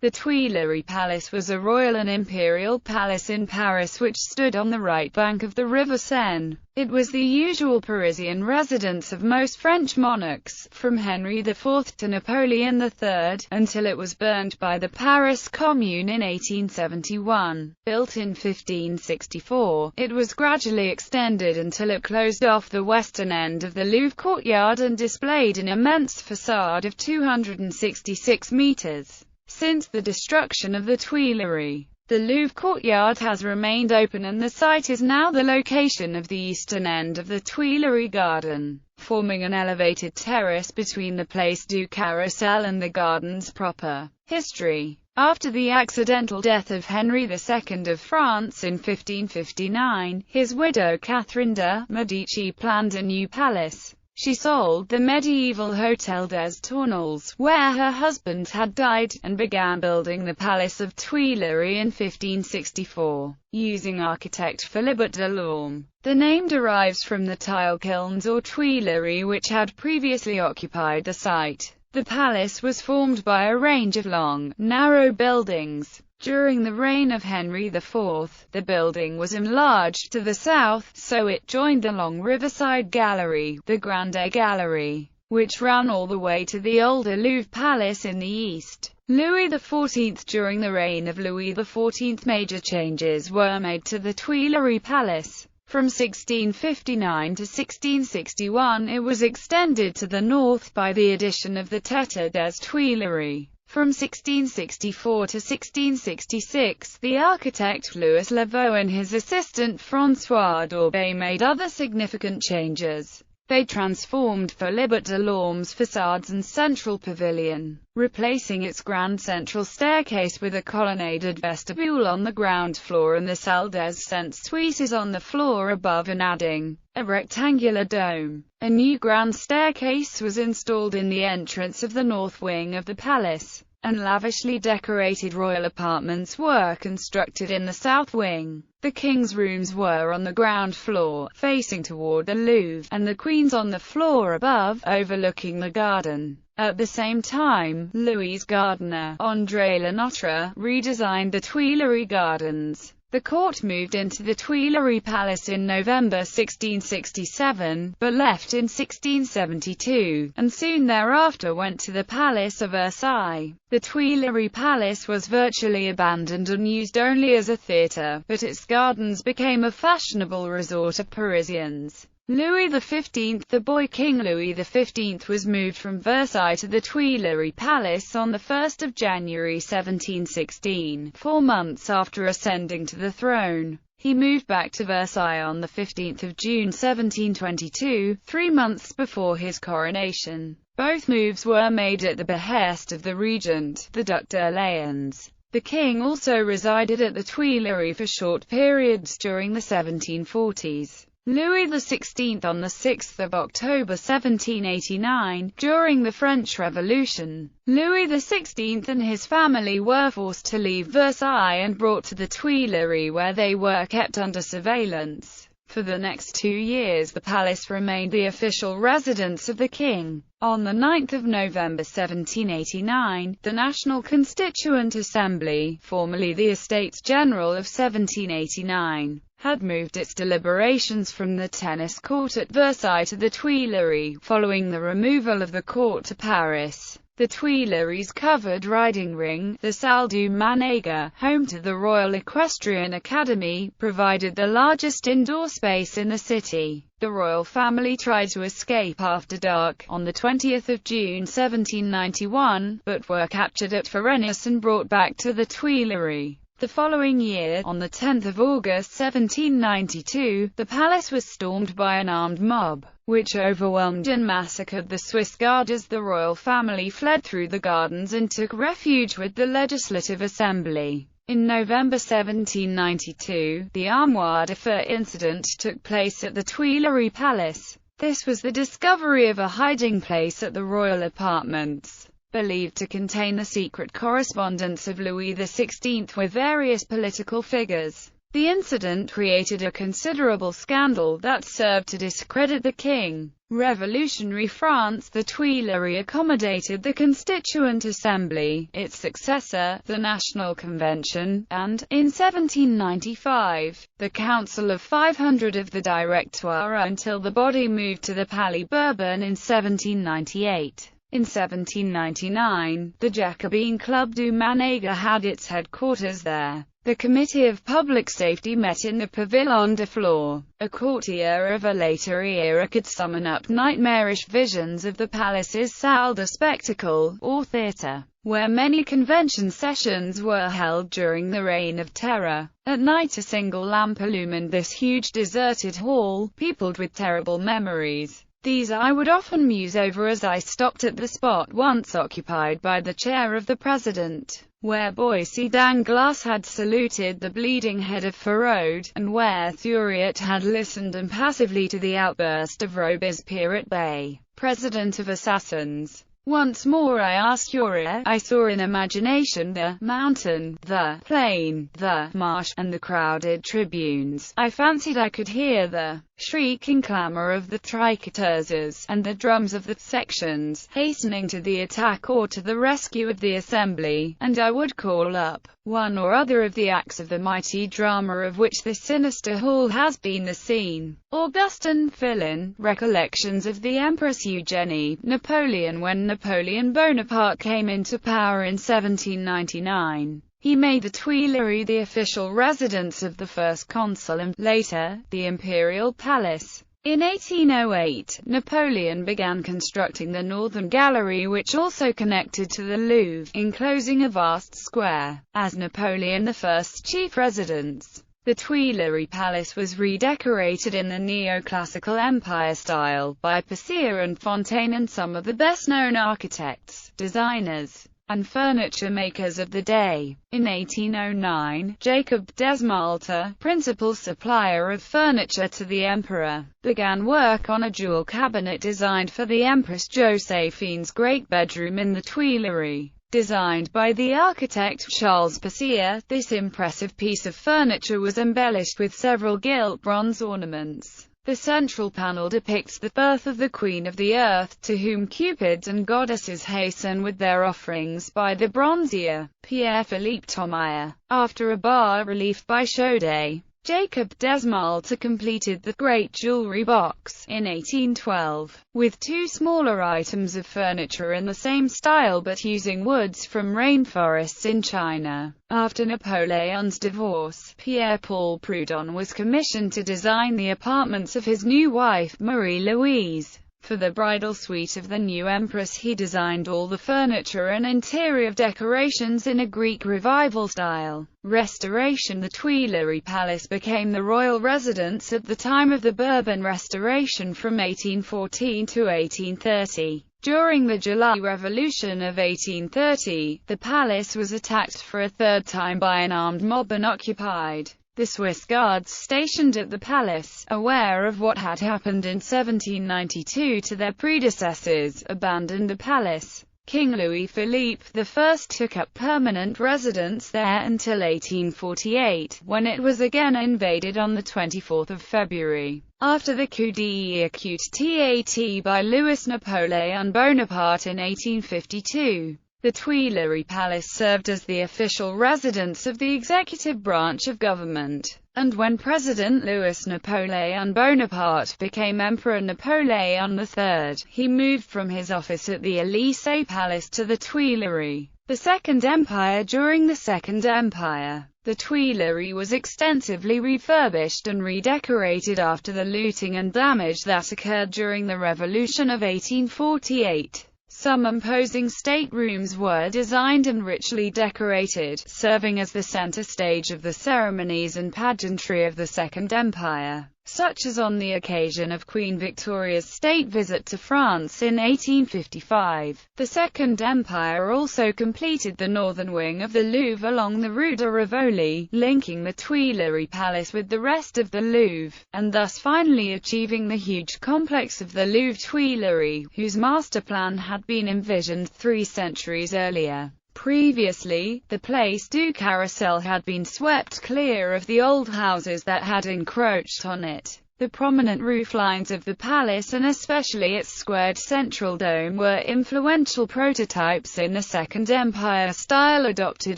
The Tuileries Palace was a royal and imperial palace in Paris which stood on the right bank of the river Seine. It was the usual Parisian residence of most French monarchs, from Henry IV to Napoleon III, until it was burned by the Paris Commune in 1871. Built in 1564, it was gradually extended until it closed off the western end of the Louvre courtyard and displayed an immense facade of 266 meters. Since the destruction of the Tuileries, the Louvre courtyard has remained open and the site is now the location of the eastern end of the Tuileries garden, forming an elevated terrace between the Place du Carrousel and the gardens proper. History. After the accidental death of Henry II of France in 1559, his widow Catherine de' Medici planned a new palace. She sold the medieval Hôtel des Tournelles, where her husband had died, and began building the Palace of Tuileries in 1564, using architect Philibert Delorme. The name derives from the tile kilns or Tuileries which had previously occupied the site. The palace was formed by a range of long, narrow buildings. During the reign of Henry IV, the building was enlarged to the south, so it joined the long riverside gallery, the Grande Gallery, which ran all the way to the older Louvre Palace in the east. Louis XIV. During the reign of Louis XIV, major changes were made to the Tuileries Palace. From 1659 to 1661 it was extended to the north by the addition of the Tête des Tuileries. From 1664 to 1666, the architect Louis Lavaux and his assistant François d'Orbay made other significant changes. They transformed Philibert Delorme's facades and central pavilion, replacing its grand central staircase with a colonnaded vestibule on the ground floor and the Salle des Cent Suites on the floor above, and adding a rectangular dome. A new grand staircase was installed in the entrance of the north wing of the palace, and lavishly decorated royal apartments were constructed in the south wing. The king's rooms were on the ground floor, facing toward the Louvre, and the queen's on the floor above, overlooking the garden. At the same time, Louis' gardener, André Le Notre, redesigned the Tuileries Gardens. The court moved into the Tuileries Palace in November 1667, but left in 1672, and soon thereafter went to the Palace of Versailles. The Tuileries Palace was virtually abandoned and used only as a theatre, but its gardens became a fashionable resort of Parisians. Louis XV. The boy King Louis XV was moved from Versailles to the Tuileries Palace on 1 January 1716, 4 months after ascending to the throne. He moved back to Versailles on 15 June 1722, 3 months before his coronation. Both moves were made at the behest of the regent, the Duc d'Orléans. The king also resided at the Tuileries for short periods during the 1740s. Louis XVI on 6 October 1789, during the French Revolution, Louis XVI and his family were forced to leave Versailles and brought to the Tuileries, where they were kept under surveillance. For the next 2 years the palace remained the official residence of the king. On 9 November 1789, the National Constituent Assembly, formerly the Estates General of 1789, had moved its deliberations from the tennis court at Versailles to the Tuileries, following the removal of the court to Paris. The Tuileries covered riding ring, the Salle du Manéga, home to the Royal Equestrian Academy, provided the largest indoor space in the city. The royal family tried to escape after dark, on 20 June 1791, but were captured at Varennes and brought back to the Tuileries. The following year, on 10 August 1792, the palace was stormed by an armed mob, which overwhelmed and massacred the Swiss guard as the royal family fled through the gardens and took refuge with the Legislative Assembly. In November 1792, the Armoire de Feu incident took place at the Tuileries Palace. This was the discovery of a hiding place at the royal apartments, believed to contain the secret correspondence of Louis XVI with various political figures. The incident created a considerable scandal that served to discredit the king. Revolutionary France. The Tuileries accommodated the Constituent Assembly, its successor, the National Convention, and, in 1795, the Council of 500 of the Directoire until the body moved to the Palais Bourbon in 1798. In 1799, the Jacobin Club du Manéga had its headquarters there. The Committee of Public Safety met in the Pavillon de Flore. A courtier of a later era could summon up nightmarish visions of the palace's salle de spectacle, or theatre, where many convention sessions were held during the Reign of Terror. At night a single lamp illumined this huge deserted hall, peopled with terrible memories. These I would often muse over as I stopped at the spot once occupied by the chair of the president, where Boissy d'Anglas had saluted the bleeding head of Faraud, and where Thuriot had listened impassively to the outburst of Robespierre at Bay, president of assassins. Once more I asked Thuriot. I saw in imagination the mountain, the plain, the marsh, and the crowded tribunes. I fancied I could hear the shrieking clamor of the triqueteuses, and the drums of the sections, hastening to the attack or to the rescue of the assembly, and I would call up one or other of the acts of the mighty drama of which this sinister hall has been the scene. Augustin Filin, Recollections of the Empress Eugénie, Napoleon. When Napoleon Bonaparte came into power in 1799, he made the Tuileries the official residence of the first consul and, later, the Imperial Palace. In 1808, Napoleon began constructing the Northern Gallery, which also connected to the Louvre, enclosing a vast square. As Napoleon I's chief residence, the Tuileries Palace was redecorated in the neoclassical Empire style by Passy and Fontaine and some of the best-known architects, designers, and furniture makers of the day. In 1809, Jacob Desmalter, principal supplier of furniture to the emperor, began work on a jewel cabinet designed for the Empress Josephine's great bedroom in the Tuileries. Designed by the architect Charles Passy, this impressive piece of furniture was embellished with several gilt bronze ornaments. The central panel depicts the birth of the Queen of the Earth, to whom cupids and goddesses hasten with their offerings by the bronzier, Pierre-Philippe Thomayer. After a bas-relief by Chaudet, Jacob Desmalter completed the Great Jewelry Box in 1812, with two smaller items of furniture in the same style but using woods from rainforests in China. After Napoleon's divorce, Pierre-Paul Prudhon was commissioned to design the apartments of his new wife, Marie-Louise. For the bridal suite of the new empress he designed all the furniture and interior decorations in a Greek Revival style. Restoration. The Tuileries Palace became the royal residence at the time of the Bourbon Restoration from 1814 to 1830. During the July Revolution of 1830, the palace was attacked for a third time by an armed mob and occupied. The Swiss guards stationed at the palace, aware of what had happened in 1792 to their predecessors, abandoned the palace. King Louis-Philippe I took up permanent residence there until 1848, when it was again invaded on 24 February. After the coup d'état by Louis Napoleon Bonaparte in 1852. The Tuileries Palace served as the official residence of the executive branch of government, and when President Louis Napoleon Bonaparte became Emperor Napoleon III, he moved from his office at the Élysée Palace to the Tuileries. The Second Empire. During the Second Empire, the Tuileries was extensively refurbished and redecorated after the looting and damage that occurred during the Revolution of 1848. Some imposing staterooms were designed and richly decorated, serving as the center stage of the ceremonies and pageantry of the Second Empire, such as on the occasion of Queen Victoria's state visit to France in 1855. The Second Empire also completed the northern wing of the Louvre along the Rue de Rivoli, linking the Tuileries Palace with the rest of the Louvre, and thus finally achieving the huge complex of the Louvre Tuileries, whose master plan had been envisioned 3 centuries earlier. Previously, the Place du Carrousel had been swept clear of the old houses that had encroached on it. The prominent roof lines of the palace, and especially its squared central dome, were influential prototypes in the Second Empire style adopted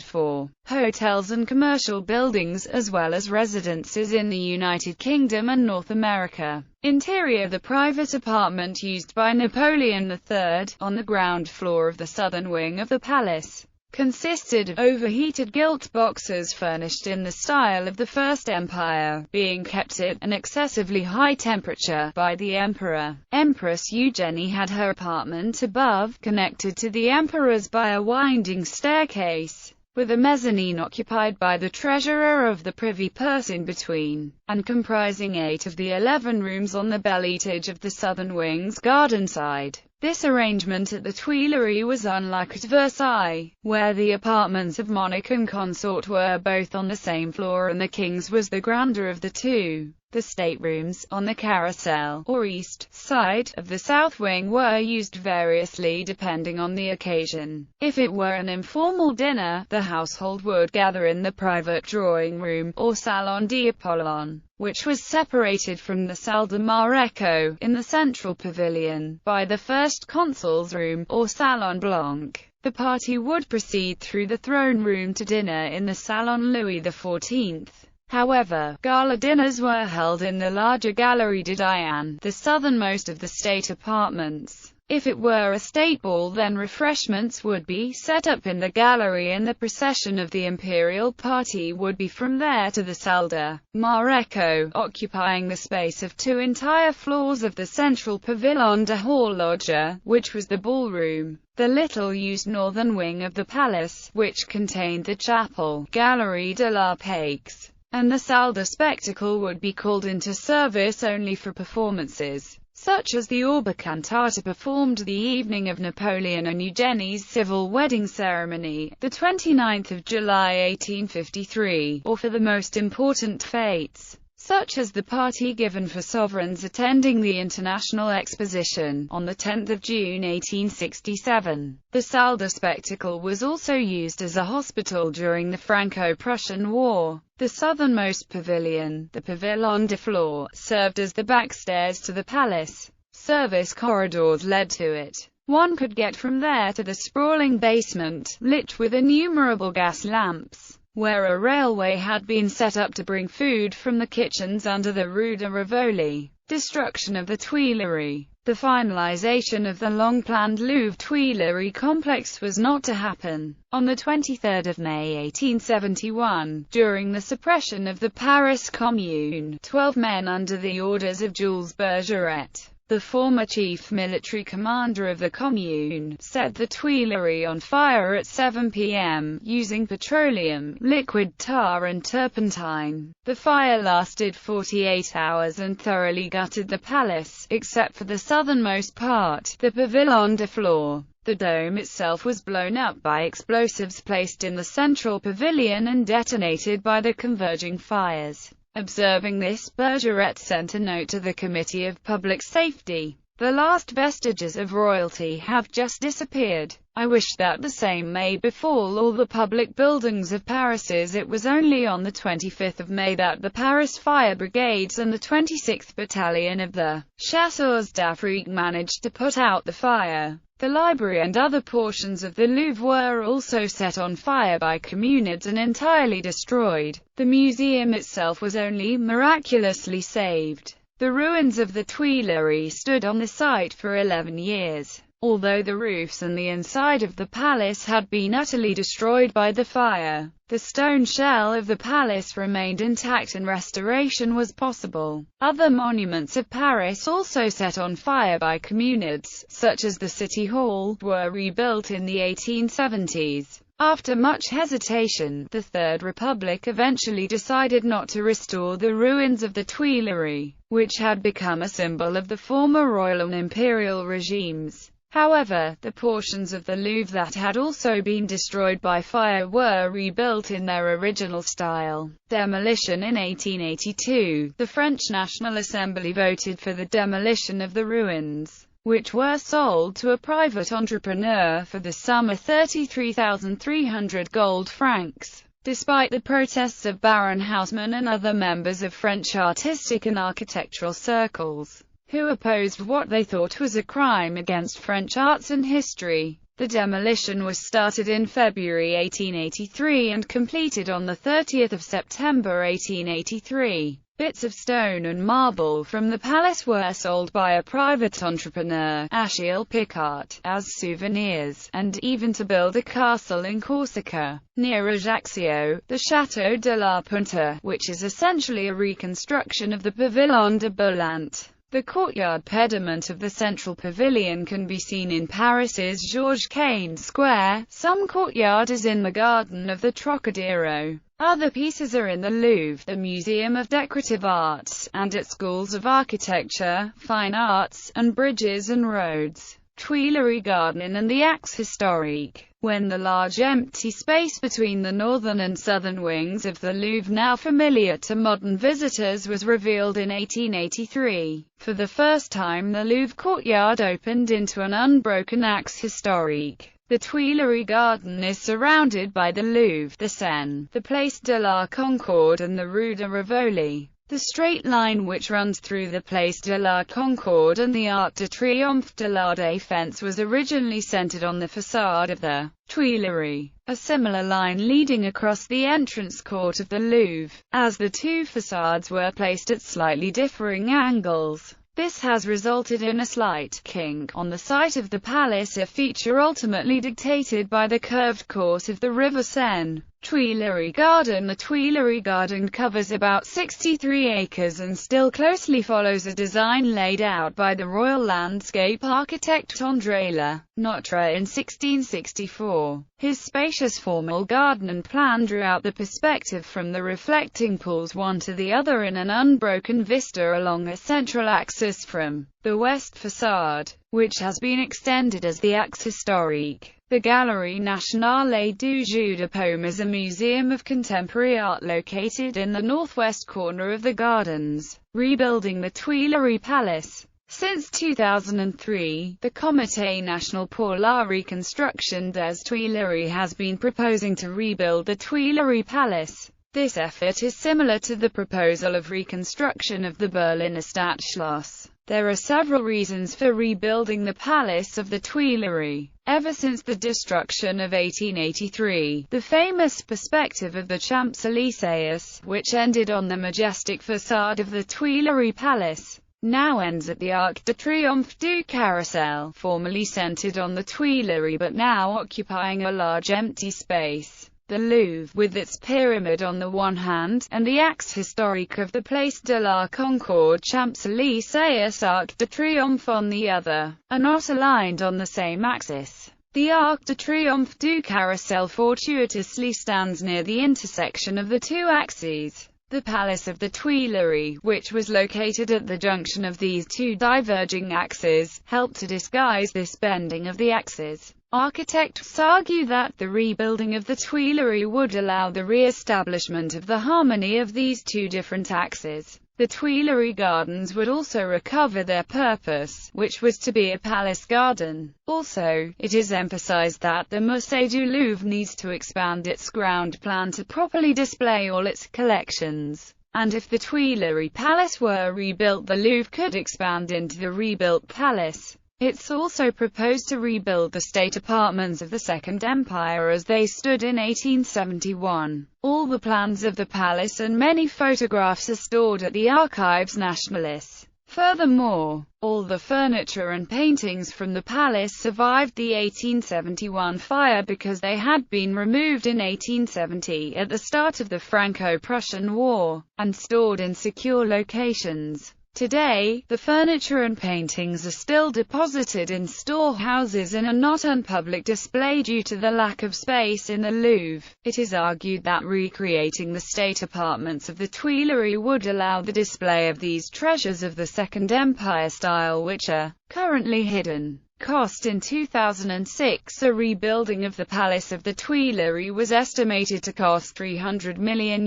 for hotels and commercial buildings, as well as residences in the United Kingdom and North America. Interior: the private apartment used by Napoleon III, on the ground floor of the southern wing of the palace, consisted of overheated gilt boxes furnished in the style of the First Empire, being kept at an excessively high temperature by the Emperor. Empress Eugenie had her apartment above, connected to the Emperor's by a winding staircase, with a mezzanine occupied by the treasurer of the privy purse in between, and comprising 8 of the 11 rooms on the bel etage of the southern wing's garden side. This arrangement at the Tuileries was unlike at Versailles, where the apartments of monarch and consort were both on the same floor and the king's was the grander of the two. The staterooms, on the carousel, or east side, of the south wing were used variously depending on the occasion. If it were an informal dinner, the household would gather in the private drawing room, or Salon d'Apollon, which was separated from the Salle de Maréchaux, in the central pavilion, by the first consul's room, or Salon Blanc. The party would proceed through the throne room to dinner in the Salon Louis XIV. However, gala dinners were held in the larger Galerie de Diane, the southernmost of the state apartments. If it were a state ball, then refreshments would be set up in the gallery, and the procession of the imperial party would be from there to the Salle de Maréchaux, occupying the space of 2 entire floors of the central Pavillon de Horloge, which was the ballroom. The little-used northern wing of the palace, which contained the chapel, Galerie de la Paix, and the Salle de Spectacle, would be called into service only for performances, such as the Orba cantata performed the evening of Napoleon and Eugenie's civil wedding ceremony, the 29th of July 1853, or for the most important fetes, such as the party given for sovereigns attending the International Exposition, on the 10th of June 1867. The Salle de Spectacle was also used as a hospital during the Franco-Prussian War. The southernmost pavilion, the Pavillon de Flore, served as the backstairs to the palace. Service corridors led to it. One could get from there to the sprawling basement, lit with innumerable gas lamps, where a railway had been set up to bring food from the kitchens under the Rue de Rivoli. Destruction of the Tuileries. The finalization of the long-planned Louvre Tuileries complex was not to happen. On the 23rd of May 1871, during the suppression of the Paris Commune, 12 men under the orders of Jules Bergeret, the former chief military commander of the Commune, set the Tuileries on fire at 7 p.m., using petroleum, liquid tar and turpentine. The fire lasted 48 hours and thoroughly gutted the palace, except for the southernmost part, the Pavillon de Flore. The dome itself was blown up by explosives placed in the central pavilion and detonated by the converging fires. Observing this, Bergeret sent a note to the Committee of Public Safety. The last vestiges of royalty have just disappeared. I wish that the same may befall all the public buildings of Paris. It was only on the 25th of May that the Paris Fire Brigades and the 26th Battalion of the Chasseurs d'Afrique managed to put out the fire. The library and other portions of the Louvre were also set on fire by communists and entirely destroyed. The museum itself was only miraculously saved. The ruins of the Tuileries stood on the site for 11 years. Although the roofs and the inside of the palace had been utterly destroyed by the fire, the stone shell of the palace remained intact and restoration was possible. Other monuments of Paris, also set on fire by communists, such as the City Hall, were rebuilt in the 1870s. After much hesitation, the Third Republic eventually decided not to restore the ruins of the Tuileries, which had become a symbol of the former royal and imperial regimes. However, the portions of the Louvre that had also been destroyed by fire were rebuilt in their original style. Demolition. In 1882, the French National Assembly voted for the demolition of the ruins, which were sold to a private entrepreneur for the sum of 33,300 gold francs. Despite the protests of Baron Haussmann and other members of French artistic and architectural circles, who opposed what they thought was a crime against French arts and history, the demolition was started in February 1883 and completed on 30 September 1883. Bits of stone and marble from the palace were sold by a private entrepreneur, Achille Picard, as souvenirs, and even to build a castle in Corsica, near Ajaccio, the Chateau De La Hunter, which is essentially a reconstruction of the Pavillon de Boulante. The courtyard pediment of the central pavilion can be seen in Paris's Georges Cain Square. Some courtyard is in the garden of the Trocadero. Other pieces are in the Louvre, the Museum of Decorative Arts, and at schools of architecture, fine arts, and bridges and roads. Tuileries Garden and the Axe Historique. When the large empty space between the northern and southern wings of the Louvre, now familiar to modern visitors, was revealed in 1883, for the first time the Louvre courtyard opened into an unbroken axe historique. The Tuileries Garden is surrounded by the Louvre, the Seine, the Place de la Concorde and the Rue de Rivoli. The straight line which runs through the Place de la Concorde and the Arc de Triomphe de la Défense was originally centered on the façade of the Tuileries, a similar line leading across the entrance court of the Louvre, as the two façades were placed at slightly differing angles. This has resulted in a slight kink on the site of the palace, a feature ultimately dictated by the curved course of the River Seine. Tuileries Garden. The Tuileries Garden covers about 63 acres and still closely follows a design laid out by the royal landscape architect André Le Notre in 1664. His spacious formal garden and plan drew out the perspective from the reflecting pools one to the other in an unbroken vista along a central axis from the west façade, which has been extended as the Axe Historique. The Galerie Nationale du Jeu de Paume is a museum of contemporary art located in the northwest corner of the gardens. Rebuilding the Tuileries Palace. Since 2003, the Comité National pour la Reconstruction des Tuileries has been proposing to rebuild the Tuileries Palace. This effort is similar to the proposal of reconstruction of the Berliner Stadtschloss. There are several reasons for rebuilding the Palace of the Tuileries. Ever since the destruction of 1883, the famous perspective of the Champs-Élysées, which ended on the majestic façade of the Tuileries Palace, now ends at the Arc de Triomphe du Carrousel, formerly centered on the Tuileries but now occupying a large empty space. The Louvre, with its pyramid on the one hand, and the Axe Historique of the Place de la Concorde Champs-Élysées Arc de Triomphe on the other, are not aligned on the same axis. The Arc de Triomphe du Carrousel fortuitously stands near the intersection of the two axes. The Palace of the Tuileries, which was located at the junction of these two diverging axes, helped to disguise this bending of the axes. Architects argue that the rebuilding of the Tuileries would allow the re-establishment of the harmony of these two different axes. The Tuileries Gardens would also recover their purpose, which was to be a palace garden. Also, it is emphasized that the Musée du Louvre needs to expand its ground plan to properly display all its collections. And if the Tuileries Palace were rebuilt, the Louvre could expand into the rebuilt palace. It's also proposed to rebuild the state apartments of the Second Empire as they stood in 1871. All the plans of the palace and many photographs are stored at the Archives Nationales. Furthermore, all the furniture and paintings from the palace survived the 1871 fire because they had been removed in 1870 at the start of the Franco-Prussian War, and stored in secure locations. Today, the furniture and paintings are still deposited in storehouses and are not on public display due to the lack of space in the Louvre. It is argued that recreating the state apartments of the Tuileries would allow the display of these treasures of the Second Empire style which are currently hidden. Cost in 2006. A rebuilding of the Palace of the Tuileries was estimated to cost €300 million.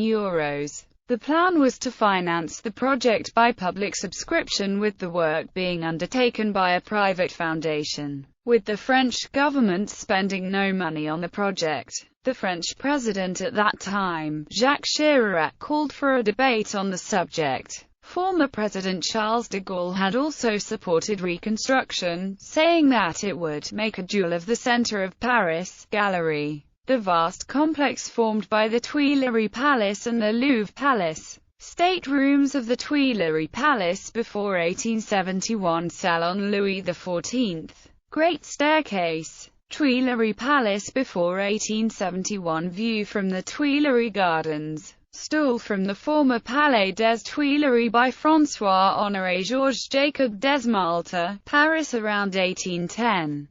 The plan was to finance the project by public subscription, with the work being undertaken by a private foundation, with the French government spending no money on the project. The French president at that time, Jacques Chirac, called for a debate on the subject. Former President Charles de Gaulle had also supported reconstruction, saying that it would make a jewel of the center of Paris. Gallery. The vast complex formed by the Tuileries Palace and the Louvre Palace. Staterooms of the Tuileries Palace before 1871. Salon Louis XIV. Great Staircase. Tuileries Palace before 1871. View from the Tuileries Gardens. Stool from the former Palais des Tuileries by François-Honoré Georges Jacob Desmaltes, Paris around 1810.